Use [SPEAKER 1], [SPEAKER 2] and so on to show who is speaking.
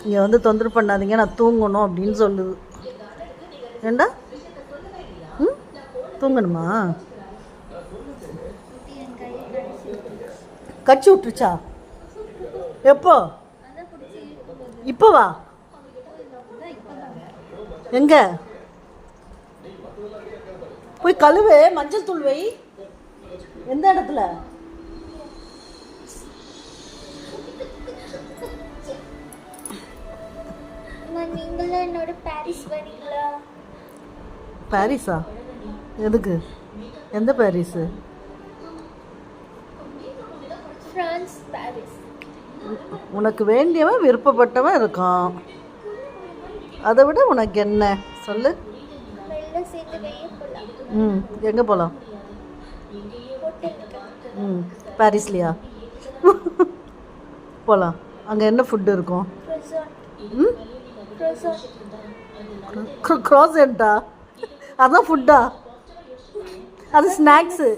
[SPEAKER 1] இங்கே வந்து தொந்தரவு பண்ணாதீங்க, நான் தூங்கணும் அப்படின்னு சொல்லுது. ஏண்டா தூங்கணுமா? கச்சி விட்டுருச்சா? எப்போ? இப்போ வா. எங்க போய் கழுவு, மஞ்சள் தூள் வை. எந்த இடத்துல?
[SPEAKER 2] நீங்களும் என்னோட பாரிஸ் வரீங்களா?
[SPEAKER 1] பாரிஸா? எதுக்கு? எந்த பாரிஸு?
[SPEAKER 2] France, Paris.
[SPEAKER 1] உனக்கு வேண்டியவன் விருப்பப்பட்டவன் இருக்கான், அதை விட உனக்கு என்ன சொல்லு?
[SPEAKER 2] மெல்ல சேர்ந்து வெளியே போகலாம்.
[SPEAKER 1] எங்கே போகலாம்? பாரிஸ்லையா? போகலாம். அங்கே என்ன ஃபுட்டு இருக்கும்? க்ராசண்டா? அதான் ஃபுட்டா? அது ஸ்நாக்ஸு.